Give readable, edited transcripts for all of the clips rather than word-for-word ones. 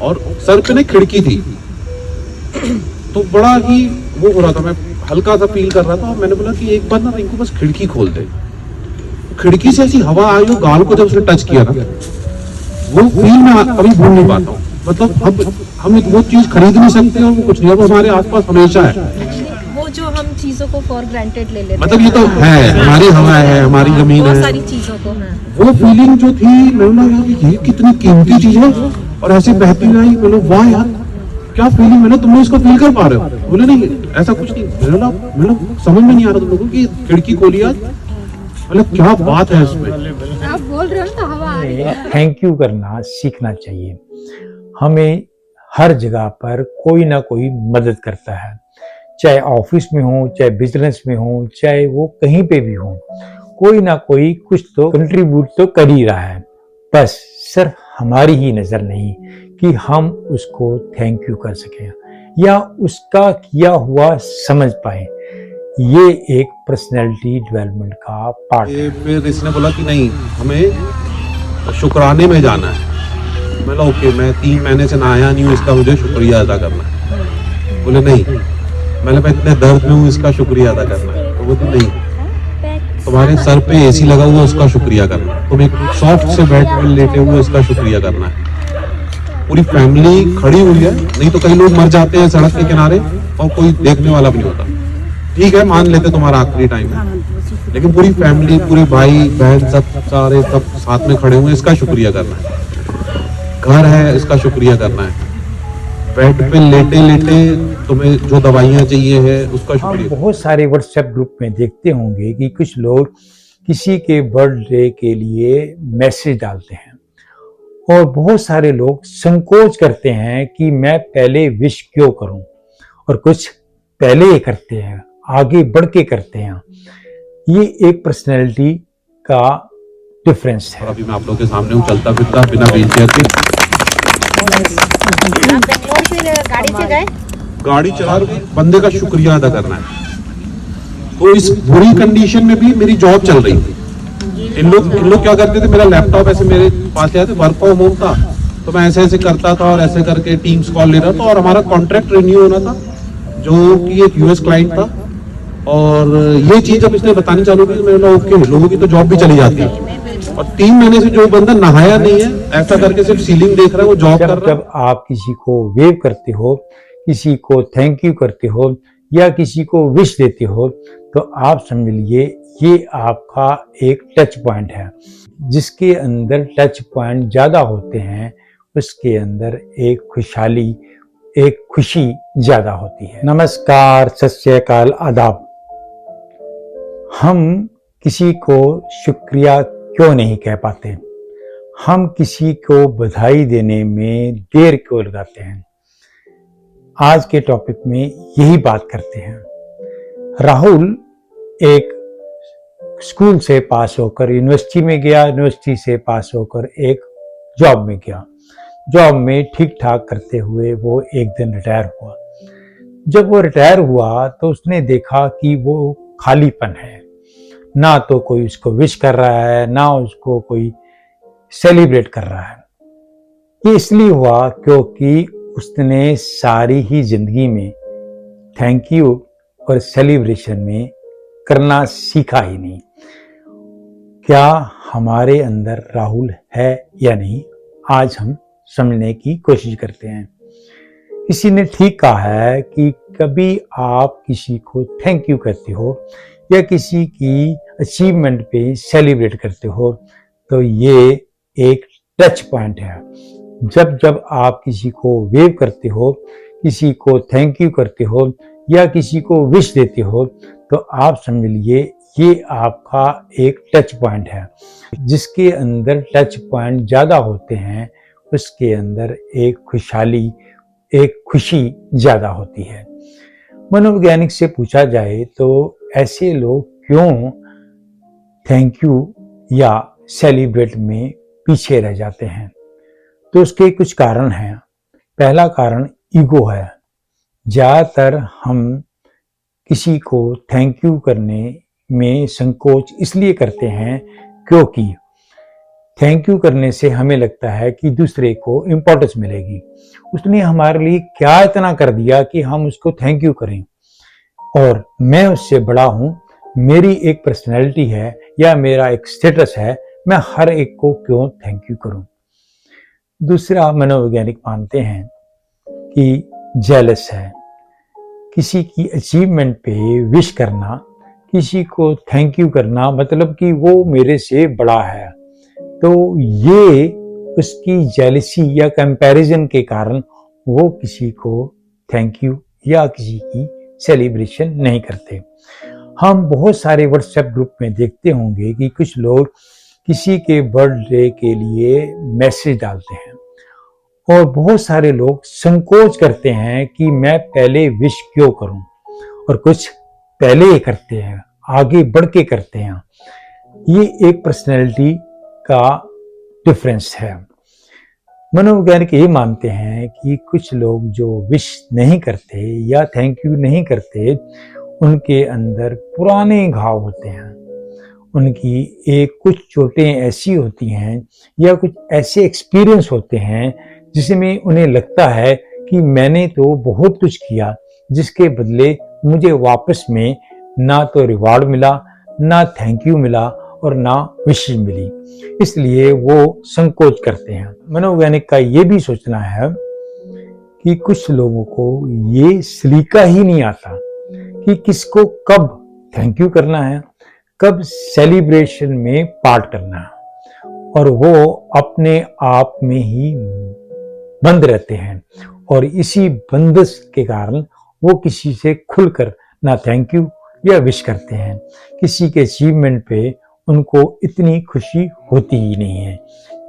और सर पे ना खिड़की थी, तो बड़ा ही वो हो रहा था, मैं हल्का सा फील कर रहा था, और मैंने बोला कि एक बार ना रिंकू बस खिड़की खोल दे। खिड़की से ऐसी हवा आई और गाल को जब उसने टच किया ना, वो फील मैं कभी भूल नहीं पाता हूँ। मतलब हम वो चीज खरीद नहीं सकते और वो कुछ नहीं है, वो हमारे आसपास हमेशा है। वो जो हम चीजों को फॉर ग्रांटेड ले लेते हैं, मतलब ये तो है, हमारी हवा है, हमारी जमीन बहुत है, सारी चीजों को है। वो फीलिंग जो थी, मैं बोला यार ये कितनी कीमती चीज है, और ऐसे बहती आई, बोलो वाह यार क्या फीलिंग है ना, तुम इसको फील कर पा रहे हो? बोले नहीं ऐसा कुछ नहीं। मतलब समझ में नहीं आ रहा तुम लोगों की खिड़की खोली आज, मतलब क्या बात है इसमें। आप बोल रहे हो तो हवा आ रही है। थैंक यू करना सीखना चाहिए। हमें हर जगह पर कोई ना कोई मदद करता है, चाहे ऑफिस में हो, चाहे बिजनेस में हो, चाहे वो कहीं पे भी हो, कोई ना कोई कुछ तो कंट्रीब्यूट तो कर ही रहा है। बस सिर्फ हमारी ही नजर नहीं कि हम उसको थैंक यू कर सकें या उसका किया हुआ समझ पाए। ये एक पर्सनैलिटी डेवलपमेंट का पार्ट है। फिर इसने बोला कि नहीं हमें शुक्राने में जाना है। मैं बोला ओके, मैं 3 महीने से नहाया नहीं हूँ, इसका मुझे शुक्रिया अदा करना है। बोले नहीं, मैं इतने दर्द में हूँ, इसका शुक्रिया अदा करना है। तो बोलते नहीं, तुम्हारे सर पे एसी लगा हुआ उसका शुक्रिया करना है, तुम एक सॉफ्ट से बेड पे लेटे हुए उसका शुक्रिया करना है। पूरी फैमिली खड़ी हुई है, नहीं तो कई लोग मर जाते हैं सड़क के किनारे और कोई देखने वाला भी नहीं होता। ठीक है मान लेते तुम्हारा आखिरी टाइम है, लेकिन पूरी फैमिली, पूरे भाई बहन सब सारे सब साथ में खड़े हुए, इसका शुक्रिया करना है। घर है इसका शुक्रिया करना है, बेड पे लेटे लेटे तुम्हें जो दवाइयाँ चाहिए है उसका हम शुक्रिया। बहुत सारे व्हाट्सएप ग्रुप में देखते होंगे कि कुछ लोग किसी के बर्थडे के लिए मैसेज डालते हैं और बहुत सारे लोग संकोच करते हैं कि मैं पहले विश क्यों करूं, और कुछ पहले ही करते हैं, आगे बढ़ के करते हैं। ये एक पर्सनैलिटी का डिफरेंस है। और अभी मैं आप लोगों के सामने हूँ चलता फिरता बिना व्हीलचेयर के। आप बेंगलोर फिर गाड़ी से गए? गाड़ी चला के बंदे का शुक्रिया अदा करना है। तो इस बुरी कंडीशन में भी मेरी जॉब चल रही थी। इन लोग क्या करते थे, मेरा लैपटॉप ऐसे मेरे पास आया था, वर्क फ्रॉम होम था, तो मैं ऐसे ऐसे करता था और ऐसे करके टीम्स कॉल ले रहा था, और हमारा कॉन्ट्रैक्ट रिन्यू होना था जो कि एक यूएस क्लाइंट था। और ये चीज जब इसने बतानी चालू की, मैंने बोला ओके, लोगों की तो जॉब भी चली जाती है, और 3 महीने से जो बंदा नहाया नहीं है, ऐसा करके सिर्फ सीलिंग देख रहा है, वो जॉब कर रहा है। जब आप किसी को वेव करते हो, किसी को थैंक यू करते हो या किसी को विश देते हो, तो आप समझ लीजिए ये आपका एक टच पॉइंट है। जिसके अंदर टच पॉइंट ज्यादा होते हैं उसके अंदर एक खुशहाली, एक खुशी ज्यादा होती है। नमस्कार, सत श्री अकाल, आदाब। हम किसी को शुक्रिया क्यों नहीं कह पाते? हम किसी को बधाई देने में देर क्यों लगाते हैं? आज के टॉपिक में यही बात करते हैं। राहुल एक स्कूल से पास होकर यूनिवर्सिटी में गया, यूनिवर्सिटी से पास होकर एक जॉब में गया। जॉब में ठीक ठाक करते हुए वो एक दिन रिटायर हुआ। जब वो रिटायर हुआ तो उसने देखा कि वो खालीपन है, ना तो कोई उसको विश कर रहा है, ना उसको कोई सेलिब्रेट कर रहा है। ये इसलिए हुआ क्योंकि उसने सारी ही जिंदगी में थैंक यू और सेलिब्रेशन में करना सीखा ही नहीं। क्या हमारे अंदर राहुल है या नहीं, आज हम समझने की कोशिश करते हैं। किसी ने ठीक कहा है कि कभी आप किसी को थैंक यू करते हो या किसी की अचीवमेंट पे सेलिब्रेट करते हो, तो ये एक टच पॉइंट है। जब जब आप किसी को वेव करते हो, किसी को थैंक यू करते हो या किसी को विश देते हो, तो आप समझ लीजिए ये आपका एक टच पॉइंट है। जिसके अंदर टच पॉइंट ज्यादा होते हैं उसके अंदर एक खुशहाली, एक खुशी ज्यादा होती है। मनोवैज्ञानिक से पूछा जाए तो ऐसे लोग क्यों थैंक यू या सेलिब्रेट में पीछे रह जाते हैं, तो उसके कुछ कारण हैं। पहला कारण ईगो है। ज्यादातर हम किसी को थैंक यू करने में संकोच इसलिए करते हैं क्योंकि थैंक यू करने से हमें लगता है कि दूसरे को इम्पोर्टेंस मिलेगी, उसने हमारे लिए क्या इतना कर दिया कि हम उसको थैंक यू करें, और मैं उससे बड़ा हूं, मेरी एक पर्सनैलिटी है या मेरा एक स्टेटस है, मैं हर एक को क्यों थैंक यू करूं। दूसरा, मनोवैज्ञानिक मानते हैं कि जेलस है, किसी की अचीवमेंट पे विश करना, किसी को थैंक यू करना, मतलब कि वो मेरे से बड़ा है, तो ये उसकी जेलसी या कंपैरिजन के कारण वो किसी को थैंक यू या किसी की सेलिब्रेशन नहीं करते। हम बहुत सारे व्हाट्सएप ग्रुप में देखते होंगे कि कुछ लोग किसी के बर्थडे के लिए मैसेज डालते हैं, और बहुत सारे लोग संकोच करते हैं कि मैं पहले विश क्यों करूं, और कुछ पहले ही करते हैं, आगे बढ़ के करते हैं। ये एक पर्सनैलिटी का डिफरेंस है। मनोवैज्ञानिक ये मानते हैं कि कुछ लोग जो विश नहीं करते या थैंक यू नहीं करते, उनके अंदर पुराने घाव होते हैं, उनकी एक कुछ चोटें ऐसी होती हैं या कुछ ऐसे एक्सपीरियंस होते हैं जिसमें उन्हें लगता है कि मैंने तो बहुत कुछ किया, जिसके बदले मुझे वापस में ना तो रिवार्ड मिला, ना थैंक यू मिला, और ना विशेष मिली, इसलिए वो संकोच करते हैं। मनोवैज्ञानिक का ये भी सोचना है कि कुछ लोगों को ये सलीका ही नहीं आता कि किसको कब थैंक यू करना है, कब सेलिब्रेशन में पार्ट करना है, और वो अपने आप में ही बंद रहते हैं, और इसी बंदिश के कारण वो किसी से खुलकर ना थैंक यू या विश करते हैं। किसी के अचीवमेंट पे उनको इतनी खुशी होती ही नहीं है,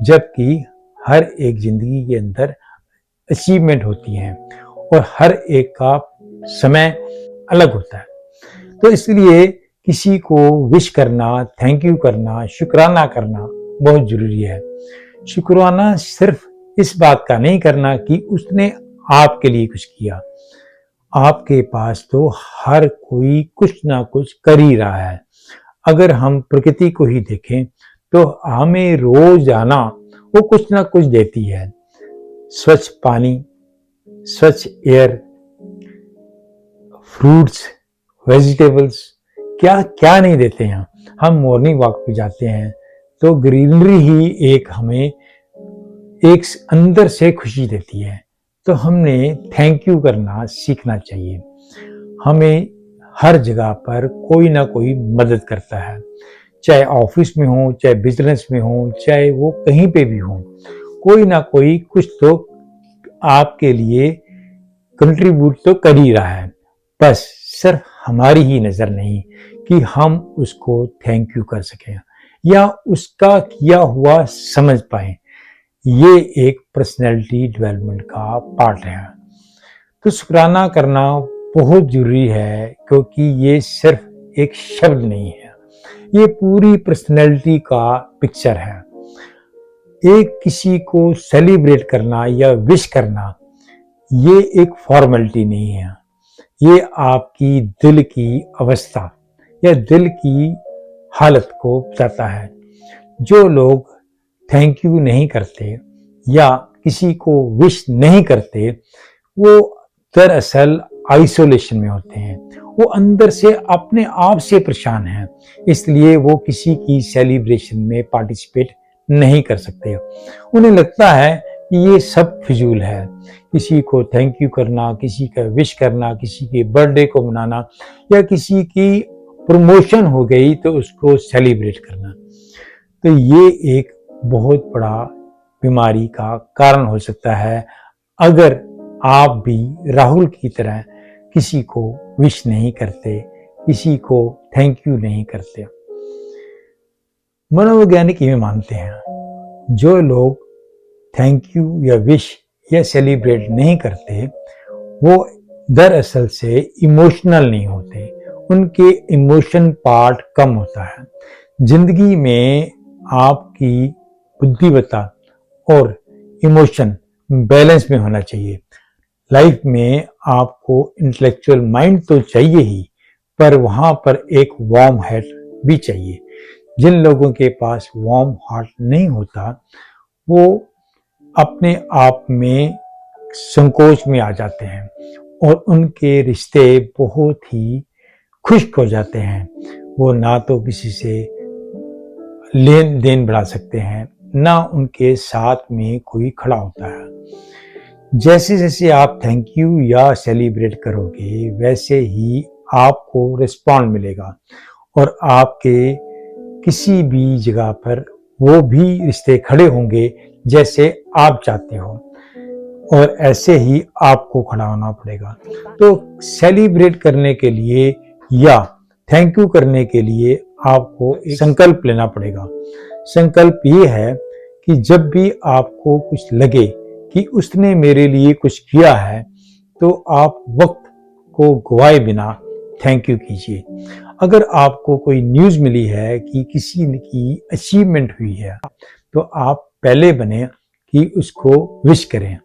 जबकि हर एक जिंदगी के अंदर अचीवमेंट होती हैं और हर एक का समय अलग होता है। तो इसलिए किसी को विश करना, थैंक यू करना, शुक्राना करना बहुत जरूरी है। शुक्राना सिर्फ इस बात का नहीं करना कि उसने आपके लिए कुछ किया, आपके पास तो हर कोई कुछ ना कुछ कर ही रहा है। अगर हम प्रकृति को ही देखें तो हमें रोजाना वो कुछ ना कुछ देती है, स्वच्छ पानी, स्वच्छ एयर, फ्रूट्स, वेजिटेबल्स, क्या क्या नहीं देते हैं। हम मॉर्निंग वॉक पे जाते हैं तो ग्रीनरी ही एक हमें एक अंदर से खुशी देती है, तो हमने थैंक यू करना सीखना चाहिए। हमें हर जगह पर कोई ना कोई मदद करता है, चाहे ऑफिस में हो, चाहे बिजनेस में हो, चाहे वो कहीं पे भी हो, कोई ना कोई कुछ तो आपके लिए कंट्रीब्यूट तो कर ही रहा है। बस सिर्फ हमारी ही नजर नहीं कि हम उसको थैंक यू कर सकें या उसका किया हुआ समझ पाए। ये एक पर्सनैलिटी डेवलपमेंट का पार्ट है। तो शुक्राना करना बहुत जरूरी है, क्योंकि ये सिर्फ एक शब्द नहीं है, ये पूरी पर्सनैलिटी का पिक्चर है। एक किसी को सेलिब्रेट करना या विश करना ये एक फॉर्मेलिटी नहीं है, ये आपकी दिल की अवस्था या दिल की हालत को बताता है। जो लोग थैंक यू नहीं करते या किसी को विश नहीं करते, वो दरअसल आइसोलेशन में होते हैं, वो अंदर से अपने आप से परेशान हैं, इसलिए वो किसी की सेलिब्रेशन में पार्टिसिपेट नहीं कर सकते। उन्हें लगता है कि ये सब फिजूल है, किसी को थैंक यू करना, किसी का विश करना, किसी के बर्थडे को मनाना, या किसी की प्रमोशन हो गई तो उसको सेलिब्रेट करना। तो ये एक बहुत बड़ा बीमारी का कारण हो सकता है अगर आप भी राहुल की तरह किसी को विश नहीं करते, किसी को थैंक यू नहीं करते। मनोवैज्ञानिक ये मानते हैं जो लोग थैंक यू या विश या सेलिब्रेट नहीं करते, वो दरअसल से इमोशनल नहीं होते, उनके इमोशन पार्ट कम होता है। जिंदगी में आपकी बुद्धिमत्ता और इमोशन बैलेंस में होना चाहिए। लाइफ में आपको इंटेलेक्चुअल माइंड तो चाहिए ही, पर वहां पर एक वार्म हार्ट भी चाहिए। जिन लोगों के पास वार्म हार्ट नहीं होता वो अपने आप में संकोच में आ जाते हैं और उनके रिश्ते बहुत ही खुश्क हो जाते हैं। वो ना तो किसी से लेन देन बढ़ा सकते हैं, ना उनके साथ में कोई खड़ा होता है। जैसे जैसे आप थैंक यू या सेलिब्रेट करोगे वैसे ही आपको रिस्पॉन्ड मिलेगा और आपके किसी भी जगह पर वो भी रिश्ते खड़े होंगे जैसे आप चाहते हो और ऐसे ही आपको खड़ा होना पड़ेगा। तो सेलिब्रेट करने के लिए या थैंक यू करने के लिए आपको एक संकल्प लेना पड़ेगा। संकल्प ये है कि जब भी आपको कुछ लगे कि उसने मेरे लिए कुछ किया है तो आप वक्त को गवाए बिना थैंक यू कीजिए। अगर आपको कोई न्यूज़ मिली है कि किसी की अचीवमेंट हुई है तो आप पहले बने कि उसको विश करें।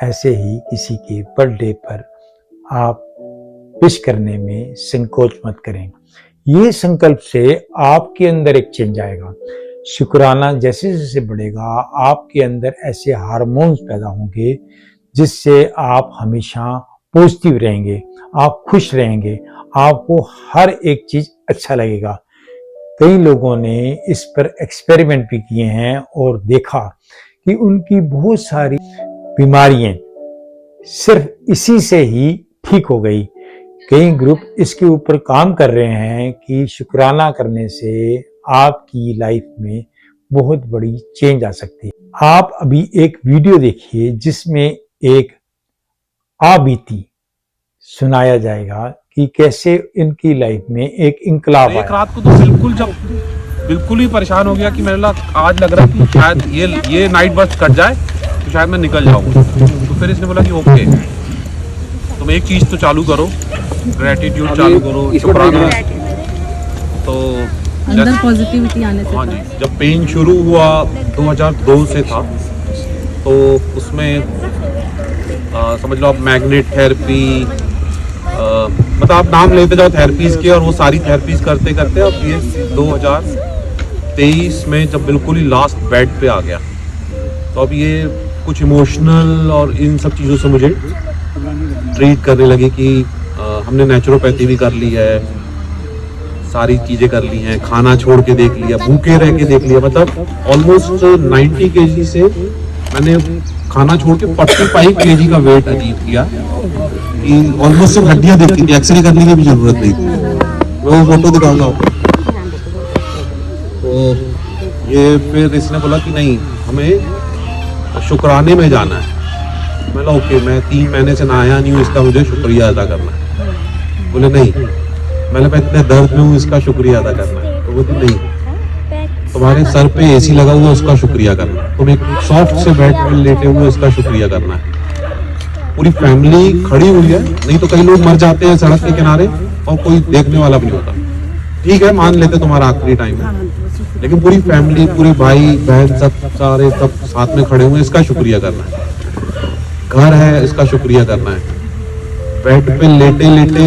ऐसे ही किसी के बर्थडे पर आप विश करने में संकोच मत करें। ये संकल्प से आपके अंदर एक चेंज आएगा। शुक्राना जैसे जैसे बढ़ेगा आपके अंदर ऐसे हार्मोन्स पैदा होंगे जिससे आप हमेशा पॉजिटिव रहेंगे, आप खुश रहेंगे, आपको हर एक चीज अच्छा लगेगा। कई लोगों ने इस पर एक्सपेरिमेंट भी किए हैं और देखा कि उनकी बहुत सारी बीमारियां सिर्फ इसी से ही ठीक हो गई। कई ग्रुप इसके ऊपर काम कर रहे हैं कि शुक्राना करने से आपकी लाइफ में बहुत बड़ी चेंज आ सकती है। आप अभी एक वीडियो देखिए जिसमें एक आबीती सुनाया जाएगा कि कैसे इनकी लाइफ में एक इंकलाब आया। एक रात को तो बिल्कुल ही परेशान हो गया कि मेरे लिए आज लग रहा है कि शायद ये नाइट बस कट जाए तो शायद मैं निकल जाऊंगा। तो फिर इसने बोला कि ओके तुम एक चीज तो चालू करो, ग्रेटिट्यूड चालू करो, शुक्राना। तो अंदर पॉजिटिविटी आने से हाँ जी, जब पेन शुरू हुआ 2002 से था तो उसमें समझ लो आप मैग्नेट थेरेपी, मतलब आप नाम लेते जाओ थेरेपीज के और वो सारी थेरेपीज करते करते अब ये 2023 में जब बिल्कुल ही लास्ट बेड पे आ गया तो अब ये कुछ इमोशनल और इन सब चीज़ों से मुझे ट्रीट करने लगे कि हमने नेचुरोपैथी भी कर ली है, सारी चीज़ें कर ली हैं, खाना छोड़ के देख लिया, भूखे रह के देख लिया। मतलब ऑलमोस्ट 90 kg से मैंने खाना छोड़ के 45 kg का वेट अचीव किया कि ऑलमोस्ट सब हड्डियां दिखती थी, एक्सरे करने की भी जरूरत नहीं थी। मैं वो फोटो दिखाऊंगा आपको। तो ये फिर इसने बोला कि नहीं हमें शुक्राने में जाना है। मैं बोला ओके, मैं 3 महीने से नहाया नहीं हूँ, इसका मुझे शुक्रिया अदा करना है। बोले नहीं, मैंने मैं इतने दर्द में हूँ, इसका शुक्रिया अदा करना है। तो बोलती नहीं, तुम्हारे सर पे एसी लगा हुआ उसका शुक्रिया करना, तुम एक सॉफ्ट से बेड पे लेटे हुए उसका शुक्रिया करना है। पूरी फैमिली खड़ी हुई है, नहीं तो कई लोग मर जाते हैं सड़क के किनारे और कोई देखने वाला भी नहीं होता। ठीक है, मान लेते तुम्हारा आखिरी टाइम है, लेकिन पूरी फैमिली, पूरे भाई बहन सब सारे सब साथ में खड़े हुए, इसका शुक्रिया करना है। घर है, इसका शुक्रिया करना है। बेड पे लेटे लेटे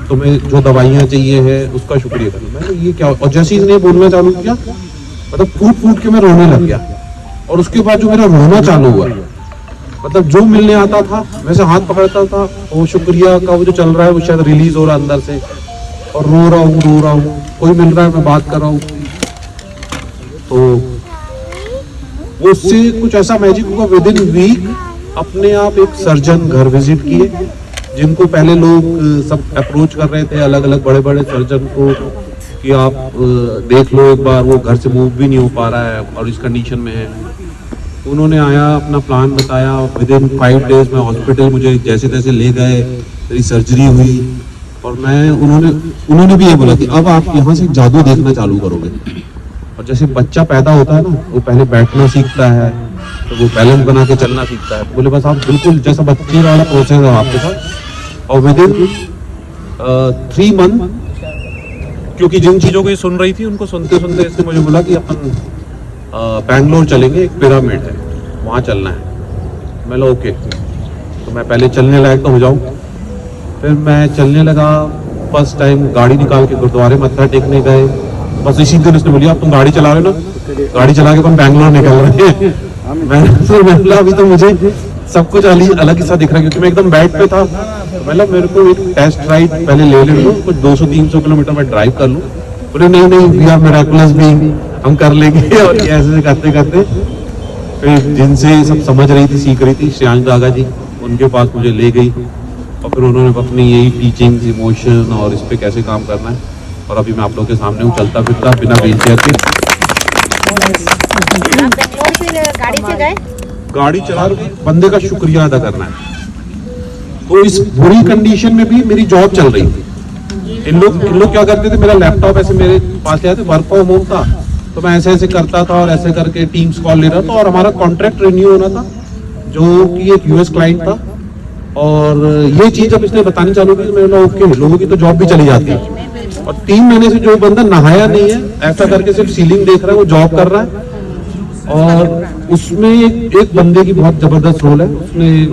तुम्हें जो दवाइयाँ चाहिए है उसका शुक्रिया करना है। ये क्या? और जैसे इसने बोलना चालू किया मतलब फूट फूट के मैं रोने लग गया। और उसके बाद जो मेरा रोना चालू हुआ, मतलब जो मिलने आता था वैसे हाथ पकड़ता था, वो शुक्रिया का वो जो चल रहा है वो शायद रिलीज हो रहा है अंदर से, और रो रहा हूँ, कोई मिल रहा है मैं बात कर रहा हूँ। तो वो उससे कुछ ऐसा मैजिक हुआ, विद इन वीक अपने आप एक सर्जन घर विजिट किए, जिनको पहले लोग सब अप्रोच कर रहे थे, अलग अलग बड़े बड़े सर्जन को कि आप देख लो एक बार, वो घर से मूव भी नहीं हो पा रहा है और इस कंडीशन में है। उन्होंने आया, अपना प्लान बताया, विद इन 5 days में हॉस्पिटल मुझे जैसे तैसे ले गए, मेरी सर्जरी हुई। और मैं उन्होंने भी ये बोला कि अब आप यहाँ से जादू देखना चालू करोगे। और जैसे बच्चा पैदा होता है ना, वो पहले बैठना सीखता है, तो वो बैलेंस बना के चलना सीखता है। बोले बस आप बिल्कुल जैसा बच्चे वाला प्रोसेस है आपके साथ। और विद इन 3 month, क्योंकि जिन चीज़ों को ये सुन रही थी उनको सुनते सुनते इसने मुझे बोला कि अपन बैंगलोर चलेंगे, एक पिरामिड है वहाँ चलना है। मैं बोला ओके, तो मैं पहले चलने लायक तो हो जाऊँ। फिर मैं चलने लगा। फर्स्ट टाइम गाड़ी निकाल के गुरुद्वारे मत्था टेकने गए, बस इसी दिन उसने बोली, आप तुम गाड़ी चला रहे हो ना, गाड़ी चला के अपन बैंगलोर निकल रहे हैं। मैंने बोला अभी तो मुझे सब कुछ अलग ही सा दिख रहा है, क्योंकि मैं एकदम बैठ पे था। मतलब मेरे को एक टेस्ट राइड पहले ले लो, कुछ 200-300 किलोमीटर मैं ड्राइव कर लूँ। बोले नहीं नहीं, वी आर मिरेकुलस बीइंग, हम कर लेंगे। और ऐसे करते करते फिर जिनसे सब समझ रही थी, सीख रही थी, श्रेयांश दागा जी, उनके पास मुझे ले गई। और फिर उन्होंने अपनी यही टीचिंग्स, इमोशन और इस पे कैसे काम करना है, और अभी मैं आप लोगों के सामने हूँ, चलता फिरता बिना व्हील चेयर के। आप बेंगलोर से गाड़ी से गए? गाड़ी चला रहे बंदे का शुक्रिया अदा करना है। तो इस बुरी कंडीशन में भी मेरी जॉब चल रही थी। इन लोग क्या करते थे, मेरा लैपटॉप ऐसे मेरे पास ले आते, वर्क फ्रॉम होम था, तो मैं ऐसे ऐसे करता था और ऐसे करके टीम्स कॉल ले रहा था। और हमारा कॉन्ट्रैक्ट रिन्यू होना था, जो कि एक यूएस क्लाइंट था। और ये चीज जब इसने बतानी चालू की, तो मैंने बोला ओके, लोगों की तो जॉब भी चली जाती है। और 3 महीने से जो बंदा नहाया नहीं है, ऐसा करके सिर्फ सीलिंग देख रहा है, वो जॉब कर रहा है। और उसमें एक बंदे की बहुत जबरदस्त रोल है, उसने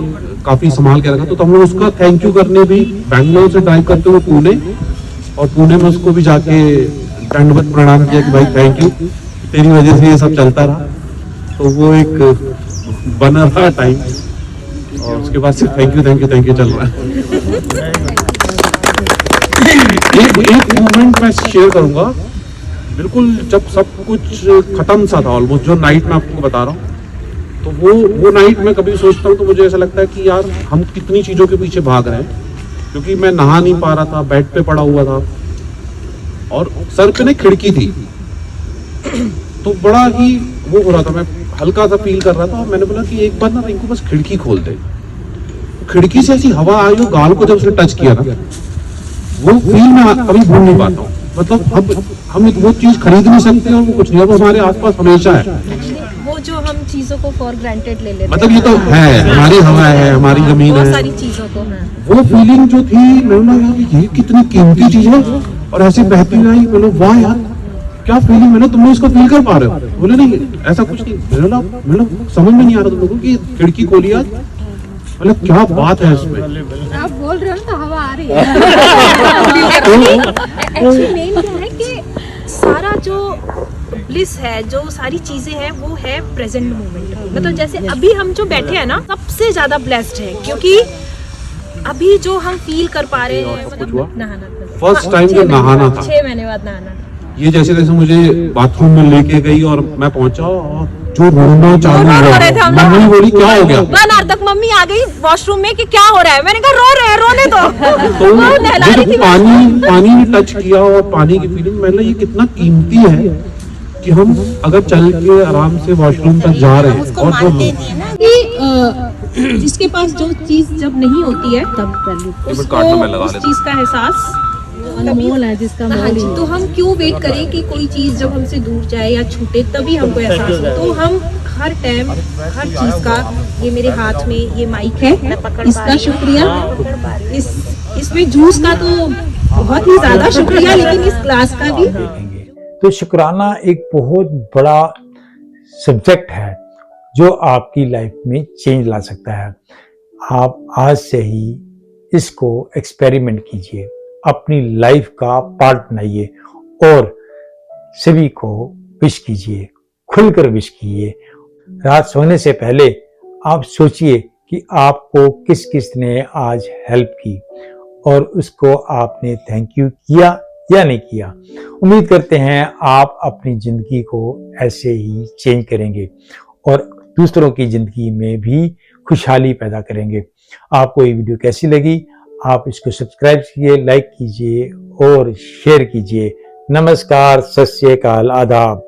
काफी संभाल के रखा। तो हम लोग उसका थैंक यू करने भी बैंगलोर से ड्राइव करते हुए पुणे, और पुणे में उसको भी जाके दंडवत प्रणाम किया कि भाई थैंक यू, तेरी वजह से ये सब चलता रहा। तो वो एक बना रहा टाइम, और उसके बाद सिर्फ थैंक यू चल रहा है। एक मोमेंट मैं शेयर करूंगा, बिल्कुल जब सब कुछ खत्म सा था ऑलमोस्ट, जो नाइट मैं आपको बता रहा हूँ, तो वो नाइट में कभी सोचता हूँ तो मुझे ऐसा लगता है कि यार हम कितनी चीज़ों के पीछे भाग रहे हैं। क्योंकि मैं नहा नहीं पा रहा था, बेड पे पड़ा हुआ था, और सर पे ना खिड़की थी, तो बड़ा ही वो हो रहा था, मैं हल्का सा फील कर रहा था। और मैंने बोला कि एक बार ना इनको बस खिड़की खोल दे। खिड़की से ऐसी हवा आई, वो गाल को जब उसने टच किया ना, वो फील मैं कभी भूल नहीं पाता हूँ। मतलब हम वो चीज खरीद नहीं सकते, और वो कुछ नहीं, वो हमारे आसपास हमेशा है। वो जो हम चीजों को फॉर ग्रांटेड ले लेते मतलब ये तो है, हमारी हवा है, हमारी जमीन बहुत है, सारी चीजों को। वो फीलिंग जो थी, मैंने बोला ये कितनी कीमती चीज है, और ऐसे बहती रही। बोलो वाह यार क्या फीलिंग, मैंने तुम इसको फील कर पा रहे हो? बोले नहीं ऐसा कुछ नहीं। मैंने समझ में नहीं आ रहा तुम लोगों की खिड़की खोली आज, मतलब क्या बात है इसमें। आप बोल रहे हो तो हवा आ रही है। एक्चुअली मेन क्या है कि सारा जो ब्लिस है, जो सारी चीजें हैं, वो है प्रेजेंट मोमेंट। मतलब जैसे अभी हम जो बैठे हैं ना, सबसे ज्यादा ब्लेस्ड है, क्योंकि अभी जो हम फील कर पा रहे हैं, मतलब नहाना, फर्स्ट टाइम जो नहाना था, 6 महीने बाद नहाना, ये जैसे जैसे मुझे बाथरूम में लेके गई और मैं पहुंचा, और जो रोना चालू हुआ, मम्मी बोली क्या हो गया। 1 आवर तक मम्मी आ गई वॉशरूम में कि क्या हो रहा है। मैंने कहा रो रहे हैं, रोने दो। तो वो नहला रही थी। पानी ने टच किया, और पानी की फीलिंग, मैंने ये कितना कीमती है कि हम अगर चल के आराम से वॉशरूम तक जा रहे हैं, और कि जिसके पास जो चीज जब नहीं होती है तब उस चीज का एहसास अनमोल है, जिसका हाँ जी। तो हम क्यों वेट करें कि कोई चीज जब हमसे दूर जाए या छूटे तभी हमको एहसास हो। तो हम हर टाइम हर चीज का, ये मेरे हाथ में ये माइक है, इसका शुक्रिया, इसमें जूस का तो बहुत ही ज्यादा शुक्रिया, लेकिन इस ग्लास का भी। तो शुक्राना एक बहुत बड़ा सब्जेक्ट है जो आपकी लाइफ में चेंज ला सकता है। आप आज से ही इसको एक्सपेरिमेंट कीजिए, अपनी लाइफ का पार्ट बनाइए, और सभी को विश कीजिए, खुलकर विश कीजिए। रात सोने से पहले आप सोचिए कि आपको किस किस ने आज हेल्प की, और उसको आपने थैंक यू किया या नहीं किया। उम्मीद करते हैं आप अपनी जिंदगी को ऐसे ही चेंज करेंगे, और दूसरों की जिंदगी में भी खुशहाली पैदा करेंगे। आपको ये वीडियो कैसी लगी, आप इसको सब्सक्राइब कीजिए, लाइक कीजिए और शेयर कीजिए। नमस्कार, सत श्री अकाल, आदाब।